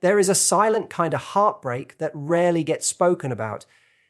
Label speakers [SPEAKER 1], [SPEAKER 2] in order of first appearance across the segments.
[SPEAKER 1] There is a silent kind of heartbreak that rarely gets spoken about.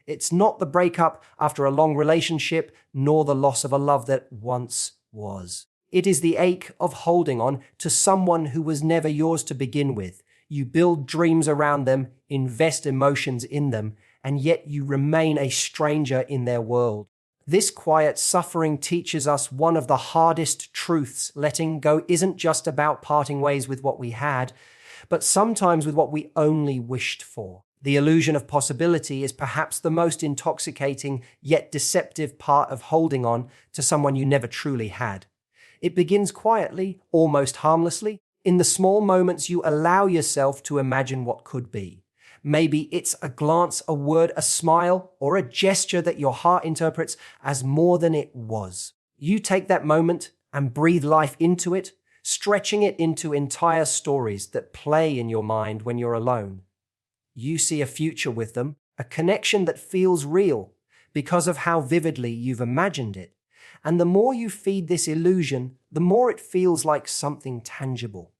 [SPEAKER 1] It's not the breakup after a long relationship, nor the loss of a love that once was. It is the ache of holding on to someone who was never yours to begin with. You build dreams around them, invest emotions in them, and yet you remain a stranger in their world. This quiet suffering teaches us one of the hardest truths. Letting go isn't just about parting ways with what we had, but sometimes with what we only wished for. The illusion of possibility is perhaps the most intoxicating yet deceptive part of holding on to someone you never truly had. It begins quietly, almost harmlessly, in the small moments you allow yourself to imagine what could be. Maybe it's a glance, a word, a smile, or a gesture that your heart interprets as more than it was. You take that moment and breathe life into it, stretching it into entire stories that play in your mind when you're alone. You see a future with them, a connection that feels real because of how vividly you've imagined it. And the more you feed this illusion, the more it feels like something tangible.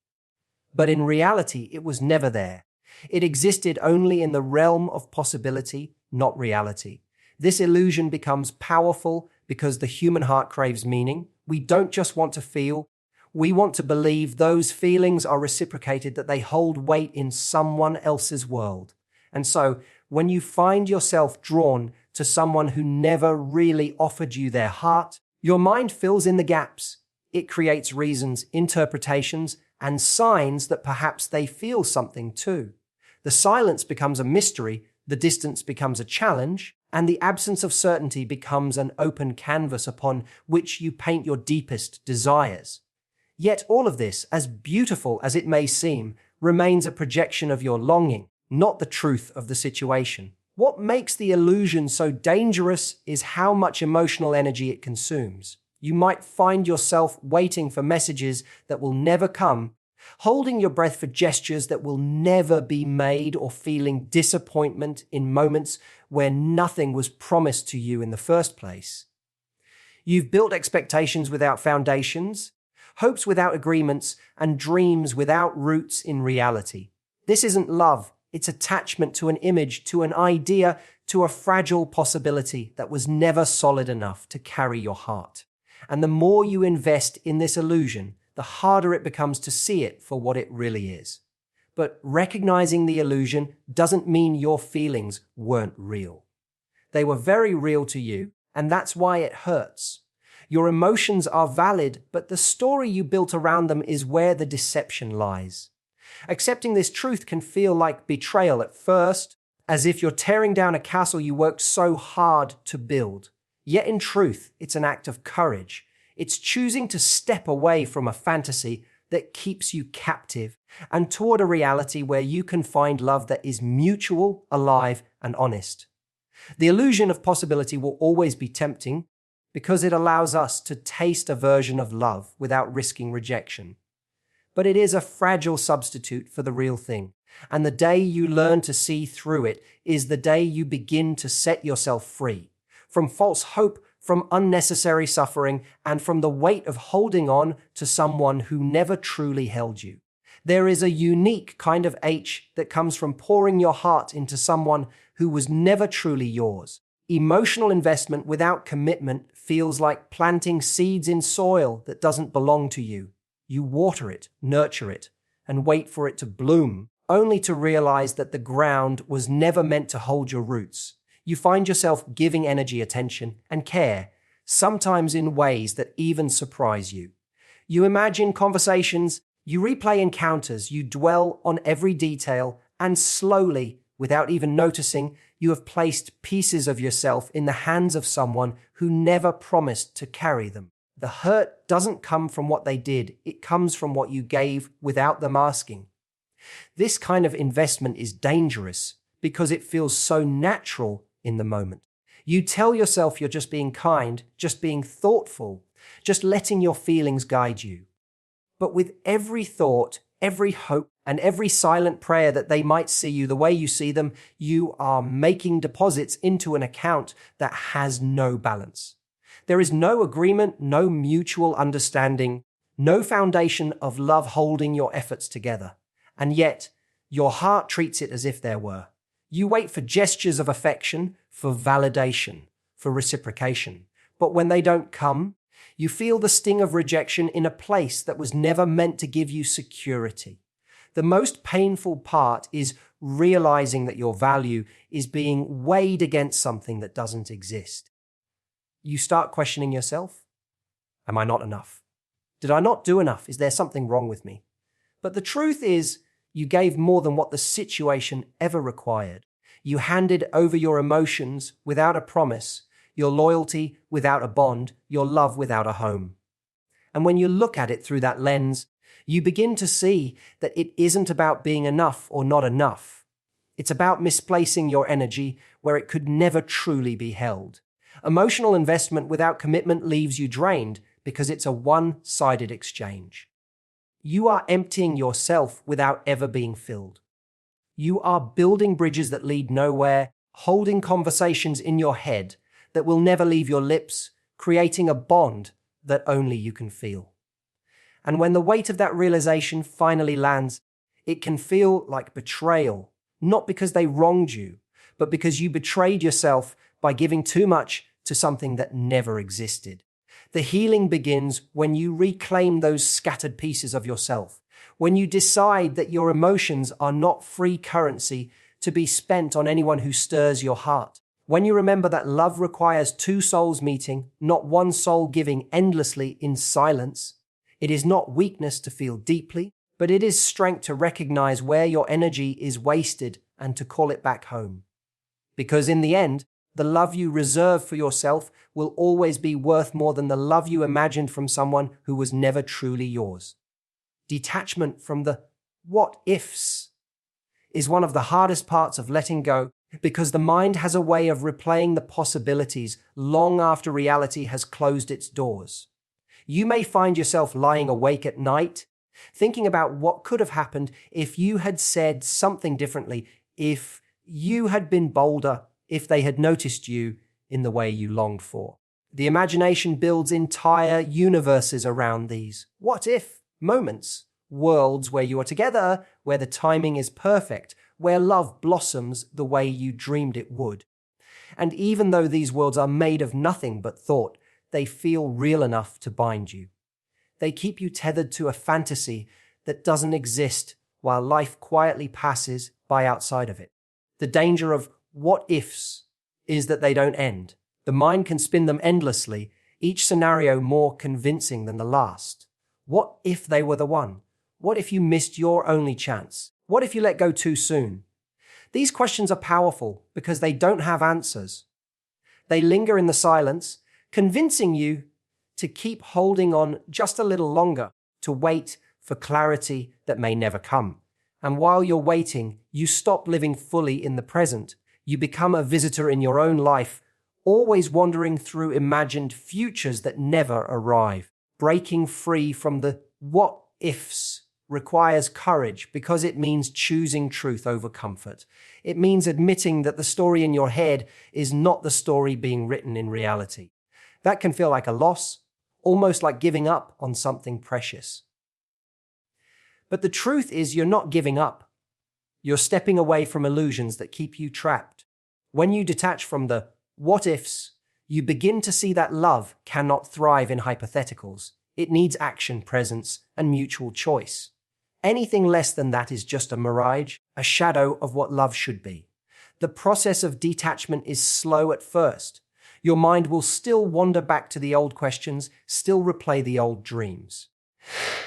[SPEAKER 1] But in reality, it was never there. It existed only in the realm of possibility, not reality. This illusion becomes powerful because the human heart craves meaning. We don't just want to feel, we want to believe those feelings are reciprocated, that they hold weight in someone else's world. And so, when you find yourself drawn to someone who never really offered you their heart, your mind fills in the gaps. It creates reasons, interpretations, and signs that perhaps they feel something too. The silence becomes a mystery, the distance becomes a challenge, and the absence of certainty becomes an open canvas upon which you paint your deepest desires. Yet all of this, as beautiful as it may seem, remains a projection of your longing, not the truth of the situation. What makes the illusion so dangerous is how much emotional energy it consumes. You might find yourself waiting for messages that will never come, holding your breath for gestures that will never be made, or feeling disappointment in moments where nothing was promised to you in the first place. You've built expectations without foundations, hopes without agreements, and dreams without roots in reality. This isn't love, it's attachment to an image, to an idea, to a fragile possibility that was never solid enough to carry your heart. And the more you invest in this illusion, the harder it becomes to see it for what it really is. But recognizing the illusion doesn't mean your feelings weren't real. They were very real to you, and that's why it hurts. Your emotions are valid, but the story you built around them is where the deception lies. Accepting this truth can feel like betrayal at first, as if you're tearing down a castle you worked so hard to build. Yet in truth, it's an act of courage. It's choosing to step away from a fantasy that keeps you captive and toward a reality where you can find love that is mutual, alive, and honest. The illusion of possibility will always be tempting because it allows us to taste a version of love without risking rejection. But it is a fragile substitute for the real thing. And the day you learn to see through it is the day you begin to set yourself free from false hope, from unnecessary suffering, and from the weight of holding on to someone who never truly held you. There is a unique kind of H that comes from pouring your heart into someone who was never truly yours. Emotional investment without commitment feels like planting seeds in soil that doesn't belong to you. You water it, nurture it, and wait for it to bloom, only to realize that the ground was never meant to hold your roots. You find yourself giving energy, attention, and care, sometimes in ways that even surprise you. You imagine conversations, you replay encounters, you dwell on every detail, and slowly, without even noticing, you have placed pieces of yourself in the hands of someone who never promised to carry them. The hurt doesn't come from what they did, it comes from what you gave without them asking. This kind of investment is dangerous because it feels so natural in the moment. You tell yourself you're just being kind, just being thoughtful, just letting your feelings guide you. But with every thought, every hope, and every silent prayer that they might see you the way you see them, you are making deposits into an account that has no balance. There is no agreement, no mutual understanding, no foundation of love holding your efforts together. And yet, Your heart treats it as if there were. You wait for gestures of affection, for validation, for reciprocation. But when they don't come, you feel the sting of rejection in a place that was never meant to give you security. The most painful part is realizing that your value is being weighed against something that doesn't exist. You start questioning yourself. Am I not enough? Did I not do enough? Is there something wrong with me? But the truth is, you gave more than what the situation ever required. You handed over your emotions without a promise, your loyalty without a bond, your love without a home. And when you look at it through that lens, you begin to see that it isn't about being enough or not enough. It's about misplacing your energy where it could never truly be held. Emotional investment without commitment leaves you drained because it's a one-sided exchange. You are emptying yourself without ever being filled. You are building bridges that lead nowhere, holding conversations in your head that will never leave your lips, creating a bond that only you can feel. And when the weight of that realization finally lands, it can feel like betrayal, not because they wronged you, but because you betrayed yourself by giving too much to something that never existed. The healing begins when you reclaim those scattered pieces of yourself, when you decide that your emotions are not free currency to be spent on anyone who stirs your heart. When you remember that love requires two souls meeting, not one soul giving endlessly in silence. It is not weakness to feel deeply, but it is strength to recognize where your energy is wasted and to call it back home. Because in the end, the love you reserve for yourself will always be worth more than the love you imagined from someone who was never truly yours. Detachment from the what-ifs is one of the hardest parts of letting go because the mind has a way of replaying the possibilities long after reality has closed its doors. You may find yourself lying awake at night, thinking about what could have happened if you had said something differently, if you had been bolder, if they had noticed you in the way you longed for. The imagination builds entire universes around these what-if moments, worlds where you are together, where the timing is perfect, where love blossoms the way you dreamed it would. And even though these worlds are made of nothing but thought, they feel real enough to bind you. They keep you tethered to a fantasy that doesn't exist while life quietly passes by outside of it. The danger of what-ifs is that they don't end. The mind can spin them endlessly, each scenario more convincing than the last. What if they were the one? What if you missed your only chance? What if you let go too soon? These questions are powerful because they don't have answers. They linger in the silence, convincing you to keep holding on just a little longer, to wait for clarity that may never come. And while you're waiting, you stop living fully in the present. You become a visitor in your own life, always wandering through imagined futures that never arrive. Breaking free from the what-ifs requires courage because it means choosing truth over comfort. It means admitting that the story in your head is not the story being written in reality. That can feel like a loss, almost like giving up on something precious. But the truth is you're not giving up. You're stepping away from illusions that keep you trapped. When you detach from the what-ifs, you begin to see that love cannot thrive in hypotheticals. It needs action, presence, and mutual choice. Anything less than that is just a mirage, a shadow of what love should be. The process of detachment is slow at first. Your mind will still wander back to the old questions, still replay the old dreams.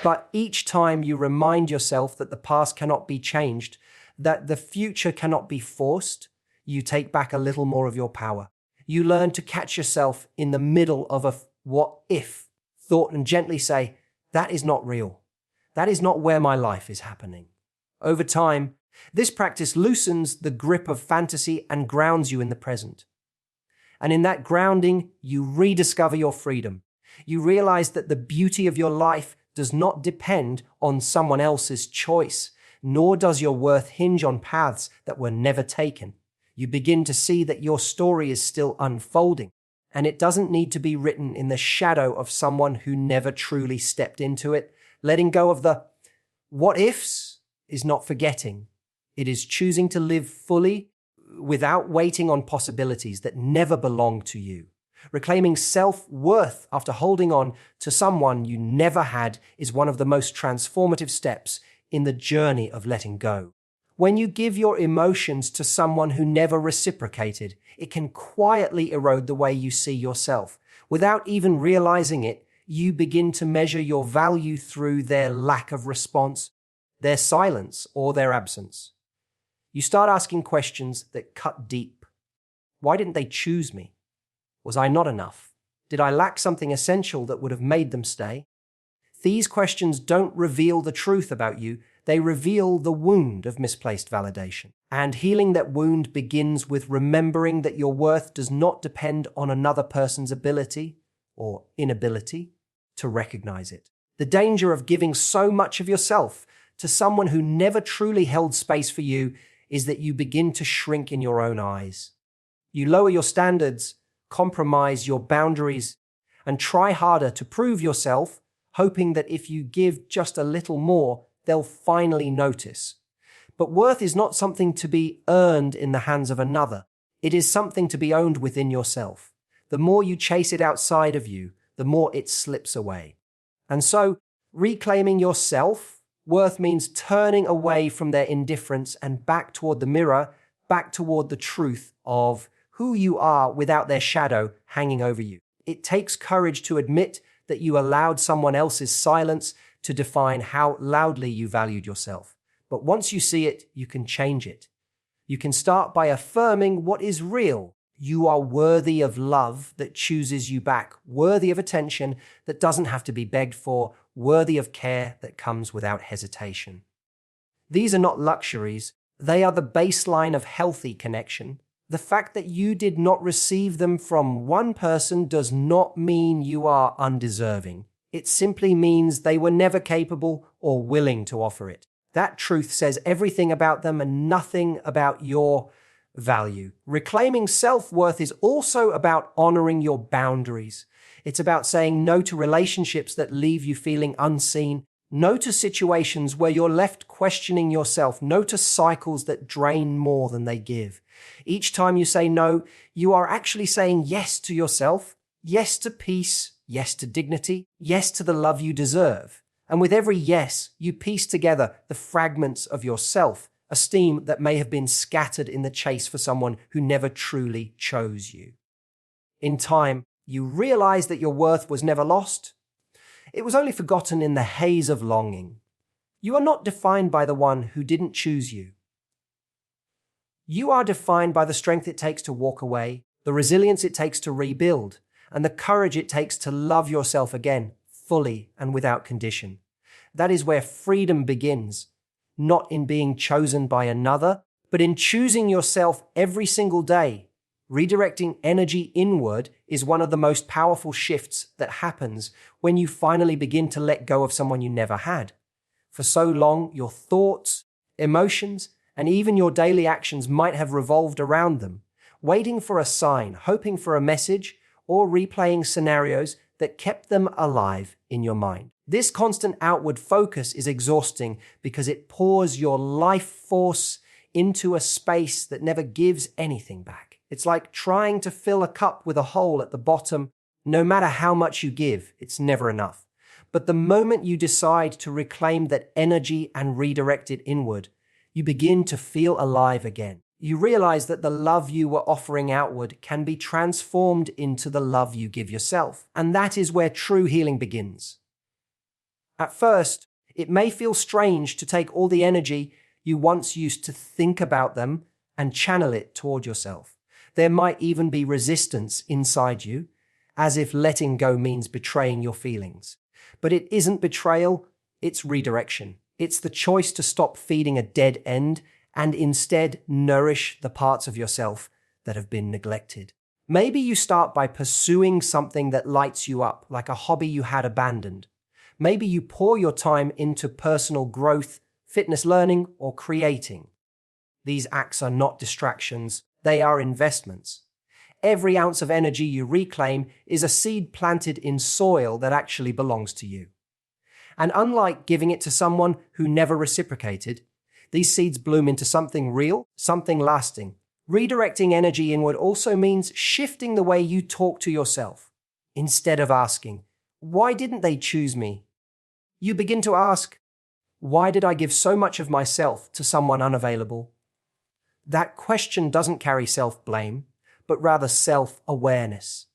[SPEAKER 1] But each time you remind yourself that the past cannot be changed, that the future cannot be forced, you take back a little more of your power. You learn to catch yourself in the middle of a what-if thought and gently say, that is not real. That is not where my life is happening. Over time, this practice loosens the grip of fantasy and grounds you in the present. And in that grounding, you rediscover your freedom. You realize that the beauty of your life does not depend on someone else's choice, nor does your worth hinge on paths that were never taken. You begin to see that your story is still unfolding, and it doesn't need to be written in the shadow of someone who never truly stepped into it. Letting go of the what-ifs is not forgetting. It is choosing to live fully without waiting on possibilities that never belong to you. Reclaiming self-worth after holding on to someone you never had is one of the most transformative steps in the journey of letting go. When you give your emotions to someone who never reciprocated, it can quietly erode the way you see yourself. Without even realizing it, you begin to measure your value through their lack of response, their silence, or their absence. You start asking questions that cut deep. Why didn't they choose me? Was I not enough? Did I lack something essential that would have made them stay? These questions don't reveal the truth about you. They reveal the wound of misplaced validation. And healing that wound begins with remembering that your worth does not depend on another person's ability or inability to recognize it. The danger of giving so much of yourself to someone who never truly held space for you is that you begin to shrink in your own eyes. You lower your standards, compromise your boundaries, and try harder to prove yourself, hoping that if you give just a little more, they'll finally notice. But worth is not something to be earned in the hands of another. It is something to be owned within yourself. The more you chase it outside of you, the more it slips away. And so, reclaiming your self-worth means turning away from their indifference and back toward the mirror, back toward the truth of who you are without their shadow hanging over you. It takes courage to admit that you allowed someone else's silence to define how loudly you valued yourself. But once you see it, you can change it. You can start by affirming what is real. You are worthy of love that chooses you back, worthy of attention that doesn't have to be begged for, worthy of care that comes without hesitation. These are not luxuries. They are the baseline of healthy connection. The fact that you did not receive them from one person does not mean you are undeserving. It simply means they were never capable or willing to offer it. That truth says everything about them and nothing about your value. Reclaiming self-worth is also about honoring your boundaries. It's about saying no to relationships that leave you feeling unseen, no to situations where you're left questioning yourself, no to cycles that drain more than they give. Each time you say no, you are actually saying yes to yourself, yes to peace, yes to dignity, yes to the love you deserve. And with every yes, you piece together the fragments of your self-esteem that may have been scattered in the chase for someone who never truly chose you. In time, you realize that your worth was never lost. It was only forgotten in the haze of longing. You are not defined by the one who didn't choose you. You are defined by the strength it takes to walk away, the resilience it takes to rebuild, and the courage it takes to love yourself again, fully and without condition. That is where freedom begins, not in being chosen by another, but in choosing yourself every single day. Redirecting energy inward is one of the most powerful shifts that happens when you finally begin to let go of someone you never had. For so long, your thoughts, emotions, and even your daily actions might have revolved around them, waiting for a sign, hoping for a message, or replaying scenarios that kept them alive in your mind. This constant outward focus is exhausting because it pours your life force into a space that never gives anything back. It's like trying to fill a cup with a hole at the bottom. No matter how much you give, it's never enough. But the moment you decide to reclaim that energy and redirect it inward, you begin to feel alive again. You realize that the love you were offering outward can be transformed into the love you give yourself. And that is where true healing begins. At first, it may feel strange to take all the energy you once used to think about them and channel it toward yourself. There might even be resistance inside you, as if letting go means betraying your feelings. But it isn't betrayal, it's redirection. It's the choice to stop feeding a dead end and instead nourish the parts of yourself that have been neglected. Maybe you start by pursuing something that lights you up, like a hobby you had abandoned. Maybe you pour your time into personal growth, fitness learning, or creating. These acts are not distractions, they are investments. Every ounce of energy you reclaim is a seed planted in soil that actually belongs to you. And unlike giving it to someone who never reciprocated, These seeds bloom into something real, something lasting. Redirecting energy inward also means shifting the way you talk to yourself. Instead of asking, "Why didn't they choose me?" you begin to ask, "Why did I give so much of myself to someone unavailable?" That question doesn't carry self-blame, but rather self-awareness.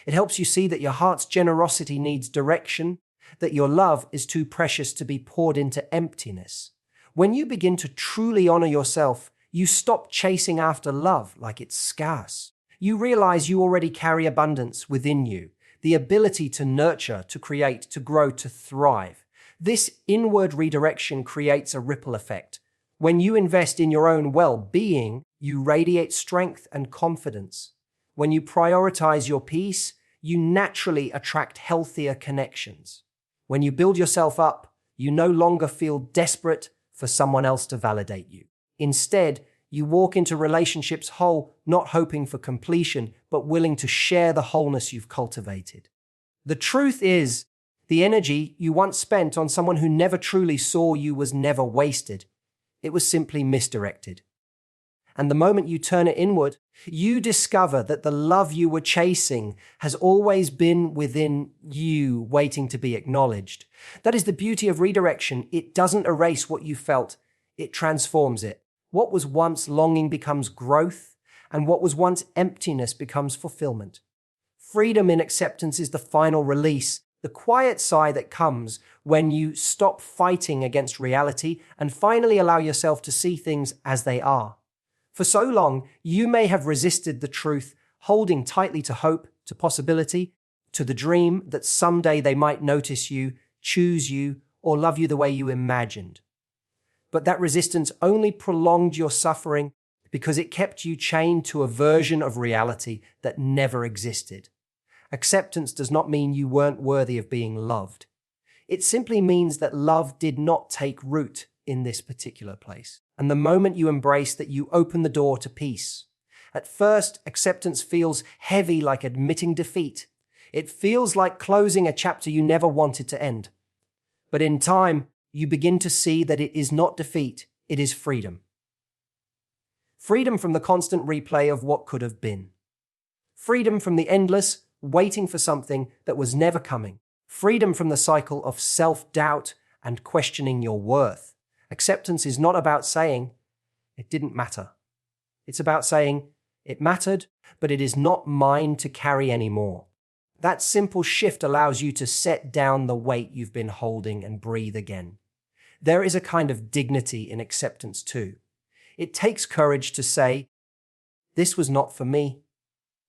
[SPEAKER 1] It helps you see that your heart's generosity needs direction, that your love is too precious to be poured into emptiness. When you begin to truly honor yourself, you stop chasing after love like it's scarce. You realize you already carry abundance within you, the ability to nurture, to create, to grow, to thrive. This inward redirection creates a ripple effect. When you invest in your own well-being, you radiate strength and confidence. When you prioritize your peace, you naturally attract healthier connections. When you build yourself up, you no longer feel desperate for someone else to validate you. Instead, you walk into relationships whole, not hoping for completion, but willing to share the wholeness you've cultivated. The truth is, the energy you once spent on someone who never truly saw you was never wasted. It was simply misdirected. And the moment you turn it inward, you discover that the love you were chasing has always been within you, waiting to be acknowledged. That is the beauty of redirection. It doesn't erase what you felt, it transforms it. What was once longing becomes growth, and what was once emptiness becomes fulfillment. Freedom in acceptance is the final release, the quiet sigh that comes when you stop fighting against reality and finally allow yourself to see things as they are. For so long, you may have resisted the truth, holding tightly to hope, to possibility, to the dream that someday they might notice you, choose you, or love you the way you imagined. But that resistance only prolonged your suffering because it kept you chained to a version of reality that never existed. Acceptance does not mean you weren't worthy of being loved. It simply means that love did not take root in this particular place. And the moment you embrace that, you open the door to peace. At first, acceptance feels heavy, like admitting defeat. It feels like closing a chapter you never wanted to end. But in time, you begin to see that it is not defeat, it is freedom. Freedom from the constant replay of what could have been. Freedom from the endless waiting for something that was never coming. Freedom from the cycle of self-doubt and questioning your worth. Acceptance is not about saying, "It didn't matter." It's about saying, "It mattered, but it is not mine to carry anymore." That simple shift allows you to set down the weight you've been holding and breathe again. There is a kind of dignity in acceptance too. It takes courage to say, "This was not for me,"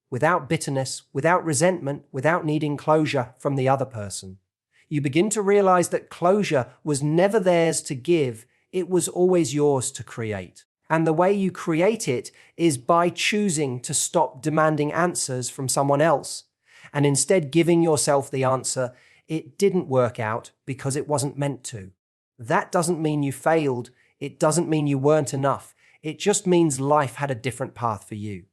[SPEAKER 1] without bitterness, without resentment, without needing closure from the other person. You begin to realize that closure was never theirs to give, it was always yours to create. And the way you create it is by choosing to stop demanding answers from someone else, and instead giving yourself the answer, "It didn't work out because it wasn't meant to." That doesn't mean you failed. It doesn't mean you weren't enough. It just means life had a different path for you.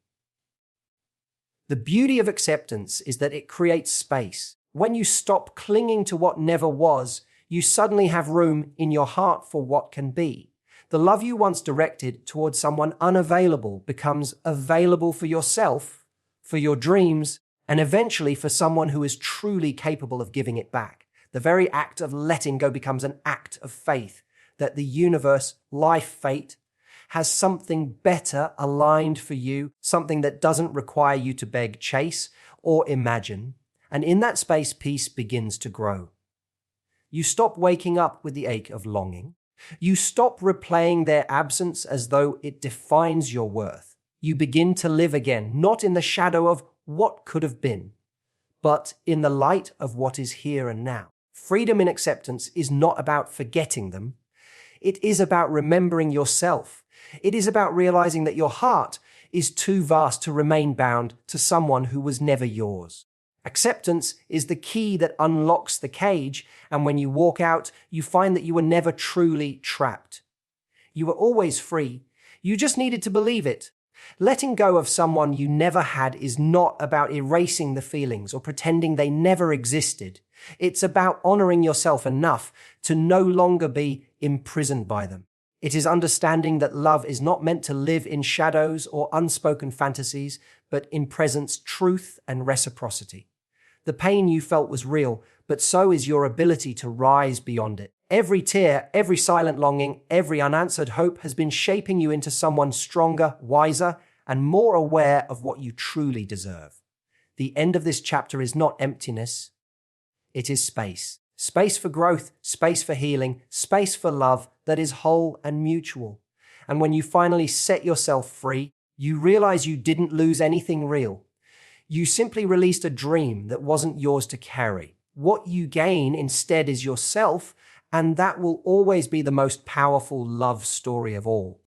[SPEAKER 1] The beauty of acceptance is that it creates space. When you stop clinging to what never was, you suddenly have room in your heart for what can be. The love you once directed towards someone unavailable becomes available for yourself, for your dreams, and eventually for someone who is truly capable of giving it back. The very act of letting go becomes an act of faith that the universe, life, fate, has something better aligned for you, something that doesn't require you to beg, chase, or imagine. And in that space, peace begins to grow. You stop waking up with the ache of longing. You stop replaying their absence as though it defines your worth. You begin to live again, not in the shadow of what could have been, but in the light of what is here and now. Freedom in acceptance is not about forgetting them. It is about remembering yourself. It is about realizing that your heart is too vast to remain bound to someone who was never yours. Acceptance is the key that unlocks the cage, and when you walk out, you find that you were never truly trapped. You were always free. You just needed to believe it. Letting go of someone you never had is not about erasing the feelings or pretending they never existed. It's about honoring yourself enough to no longer be imprisoned by them. It is understanding that love is not meant to live in shadows or unspoken fantasies, but in presence, truth, and reciprocity. The pain you felt was real, but so is your ability to rise beyond it. Every tear, every silent longing, every unanswered hope has been shaping you into someone stronger, wiser, and more aware of what you truly deserve. The end of this chapter is not emptiness, it is space. Space for growth, space for healing, space for love that is whole and mutual. And when you finally set yourself free, you realize you didn't lose anything real. You simply released a dream that wasn't yours to carry. What you gain instead is yourself, and that will always be the most powerful love story of all.